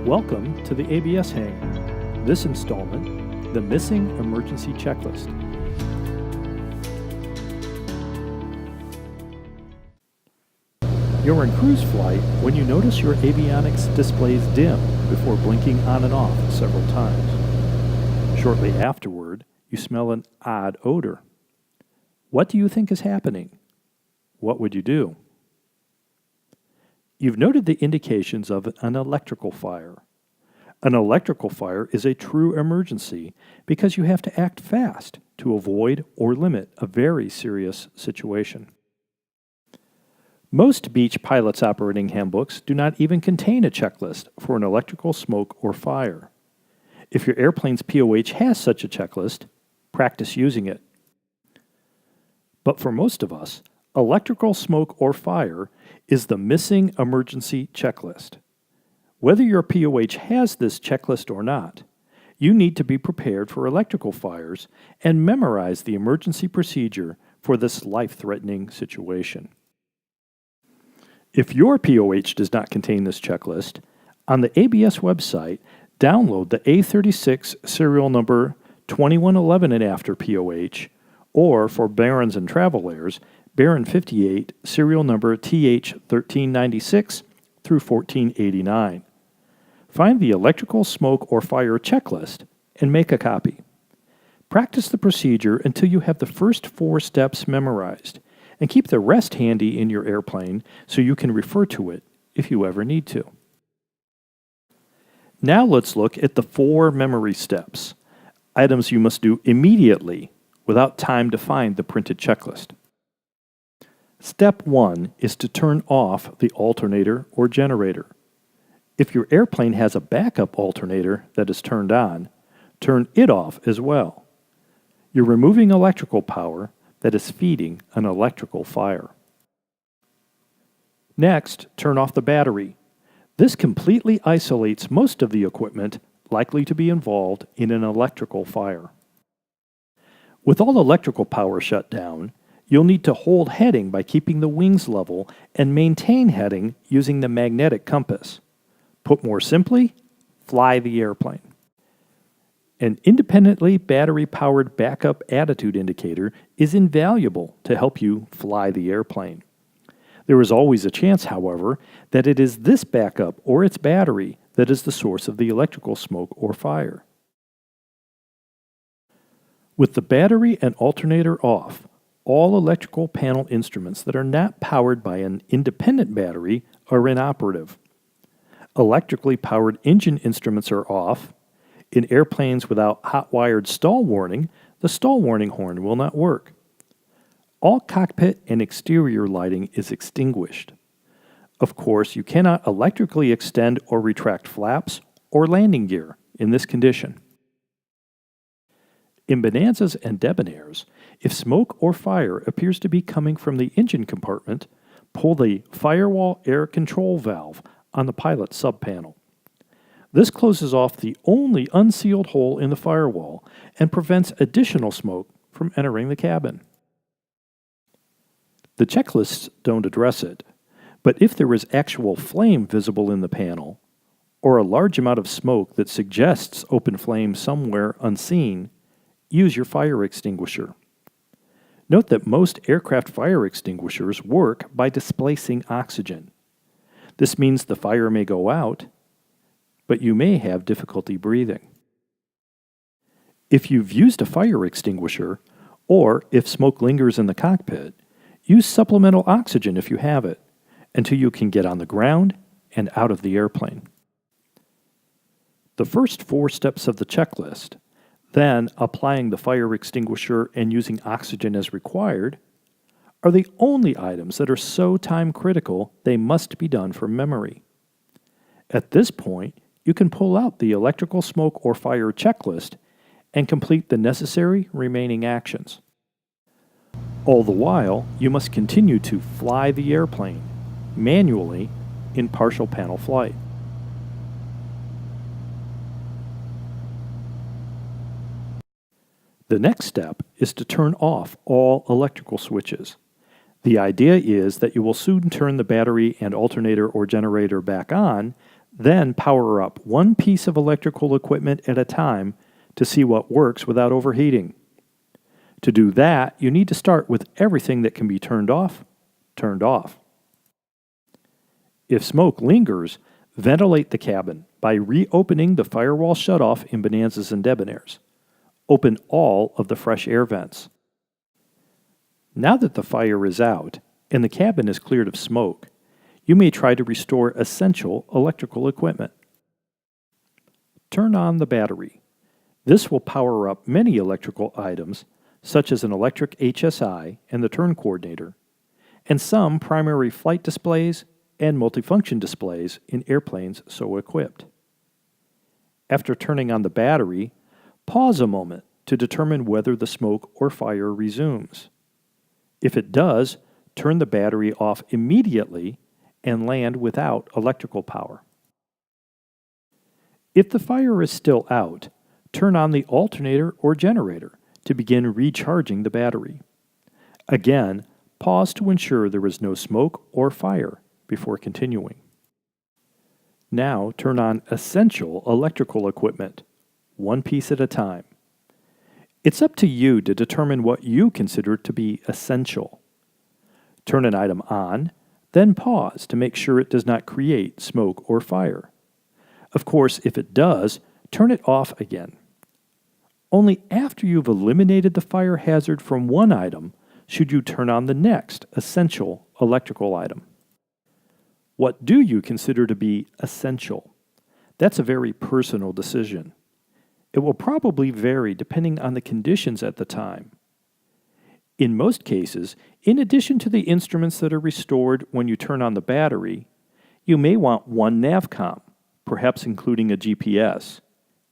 Welcome to the ABS Hang. This installment, the Missing Emergency Checklist. You're in cruise flight when you notice your avionics displays dim before blinking on and off several times. Shortly afterward, you smell an odd odor. What do you think is happening? What would you do? You've noted the indications of an electrical fire. An electrical fire is a true emergency because you have to act fast to avoid or limit a very serious situation. Most beach pilots' operating handbooks do not even contain a checklist for an electrical smoke or fire. If your airplane's POH has such a checklist, practice using it. But for most of us, electrical smoke or fire is the missing emergency checklist. Whether your POH has this checklist or not, you need to be prepared for electrical fires and memorize the emergency procedure for this life-threatening situation. If your POH does not contain this checklist, on the ABS website, download the A36 serial number 2111 and after POH, or for Barons and Travelers, Baron 58, serial number TH1396 through 1489. Find the electrical smoke or fire checklist and make a copy. Practice the procedure until you have the first 4 steps memorized, and keep the rest handy in your airplane so you can refer to it if you ever need to. Now let's look at the 4 memory steps, items you must do immediately without time to find the printed checklist. Step 1 is to turn off the alternator or generator. If your airplane has a backup alternator that is turned on, turn it off as well. You're removing electrical power that is feeding an electrical fire. Next, turn off the battery. This completely isolates most of the equipment likely to be involved in an electrical fire. With all electrical power shut down, you'll need to hold heading by keeping the wings level and maintain heading using the magnetic compass. Put more simply, fly the airplane. An independently battery-powered backup attitude indicator is invaluable to help you fly the airplane. There is always a chance, however, that it is this backup or its battery that is the source of the electrical smoke or fire. With the battery and alternator off, all electrical panel instruments that are not powered by an independent battery are inoperative. Electrically powered engine instruments are off. In airplanes without hot-wired stall warning, the stall warning horn will not work. All cockpit and exterior lighting is extinguished. Of course, you cannot electrically extend or retract flaps or landing gear in this condition. In Bonanzas and Debonairs, if smoke or fire appears to be coming from the engine compartment, pull the firewall air control valve on the pilot subpanel. This closes off the only unsealed hole in the firewall and prevents additional smoke from entering the cabin. The checklists don't address it, but if there is actual flame visible in the panel, or a large amount of smoke that suggests open flame somewhere unseen, use your fire extinguisher. Note that most aircraft fire extinguishers work by displacing oxygen. This means the fire may go out, but you may have difficulty breathing. If you've used a fire extinguisher, or if smoke lingers in the cockpit, use supplemental oxygen if you have it, until you can get on the ground and out of the airplane. The first 4 steps of the checklist, then applying the fire extinguisher and using oxygen as required, are the only items that are so time-critical they must be done from memory. At this point, you can pull out the electrical smoke or fire checklist and complete the necessary remaining actions. All the while, you must continue to fly the airplane, manually, in partial panel flight. The next step is to turn off all electrical switches. The idea is that you will soon turn the battery and alternator or generator back on, Then power up one piece of electrical equipment at a time to see what works without overheating. To do that, you need to start with everything that can be turned off, turned off. If smoke lingers, ventilate the cabin by reopening the firewall shutoff in Bonanzas and Debonairs. Open all of the fresh air vents. Now that the fire is out and the cabin is cleared of smoke, you may try to restore essential electrical equipment. Turn on the battery. This will power up many electrical items, such as an electric HSI and the turn coordinator, and some primary flight displays and multifunction displays in airplanes so equipped. After turning on the battery, pause a moment to determine whether the smoke or fire resumes. If it does, turn the battery off immediately and land without electrical power. If the fire is still out, turn on the alternator or generator to begin recharging the battery. Again, pause to ensure there is no smoke or fire before continuing. Now turn on essential electrical equipment, one piece at a time. It's up to you to determine what you consider to be essential. Turn an item on, then pause to make sure it does not create smoke or fire. Of course, if it does, turn it off again. Only after you've eliminated the fire hazard from one item should you turn on the next essential electrical item. What do you consider to be essential? That's a very personal decision. It will probably vary depending on the conditions at the time. In most cases, in addition to the instruments that are restored when you turn on the battery, you may want one navcom, perhaps including a GPS,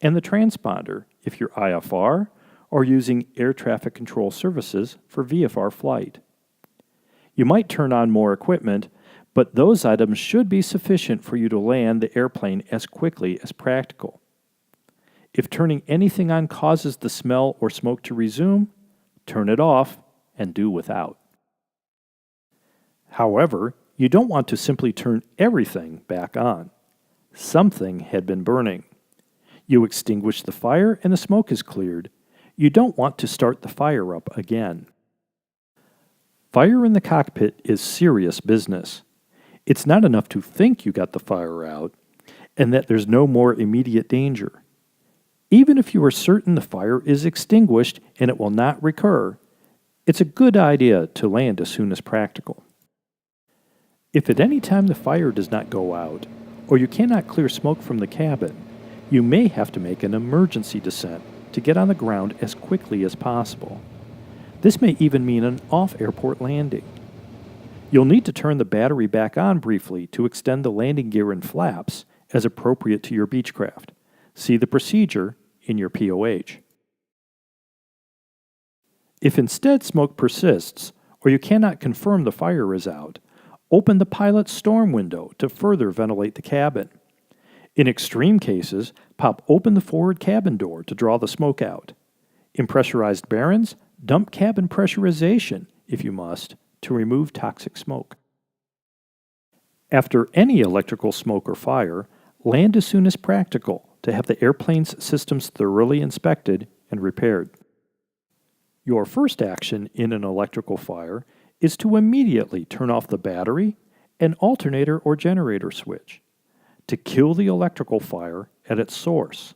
and the transponder if you're IFR or using air traffic control services for VFR flight. You might turn on more equipment, but those items should be sufficient for you to land the airplane as quickly as practical. If turning anything on causes the smell or smoke to resume, turn it off and do without. However, you don't want to simply turn everything back on. Something had been burning. You extinguish the fire and the smoke is cleared. You don't want to start the fire up again. Fire in the cockpit is serious business. It's not enough to think you got the fire out and that there's no more immediate danger. Even if you are certain the fire is extinguished and it will not recur, it's a good idea to land as soon as practical. If at any time the fire does not go out, or you cannot clear smoke from the cabin, you may have to make an emergency descent to get on the ground as quickly as possible. This may even mean an off-airport landing. You'll need to turn the battery back on briefly to extend the landing gear and flaps as appropriate to your Beechcraft. See the procedure in your POH. If instead smoke persists, or you cannot confirm the fire is out, open the pilot's storm window to further ventilate the cabin. In extreme cases, pop open the forward cabin door to draw the smoke out. In pressurized barons, dump cabin pressurization, if you must, to remove toxic smoke. After any electrical smoke or fire, land as soon as practical to have the airplane's systems thoroughly inspected and repaired. Your first action in an electrical fire is to immediately turn off the battery and alternator or generator switch to kill the electrical fire at its source.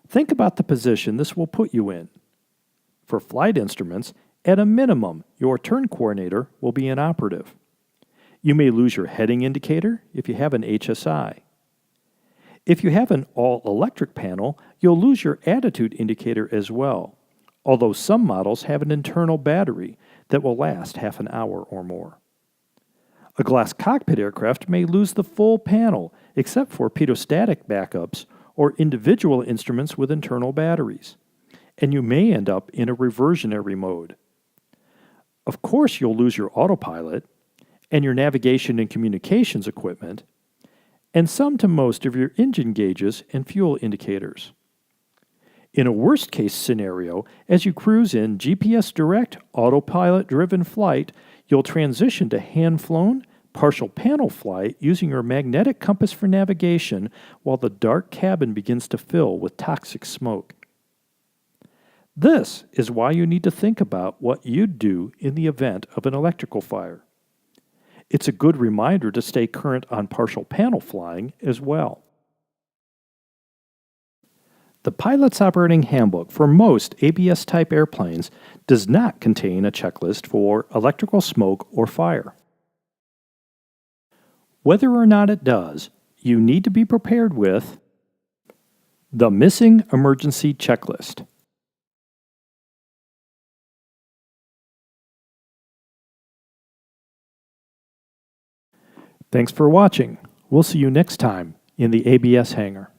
Think about the position this will put you in. For flight instruments, at a minimum, your turn coordinator will be inoperative. You may lose your heading indicator if you have an HSI. If you have an all-electric panel, you'll lose your attitude indicator as well, although some models have an internal battery that will last half an hour or more. A glass cockpit aircraft may lose the full panel except for pitot-static backups or individual instruments with internal batteries, and you may end up in a reversionary mode. Of course, you'll lose your autopilot and your navigation and communications equipment, and some to most of your engine gauges and fuel indicators. In a worst-case scenario, as you cruise in GPS-direct, autopilot-driven flight, you'll transition to hand-flown Partial panel flight using your magnetic compass for navigation while the dark cabin begins to fill with toxic smoke. This is why you need to think about what you'd do in the event of an electrical fire. It's a good reminder to stay current on partial panel flying as well. The Pilot's Operating Handbook for most ABS-type airplanes does not contain a checklist for electrical smoke or fire. Whether or not it does, you need to be prepared with the Missing Emergency Checklist. Thanks for watching. We'll see you next time in the ABS hangar.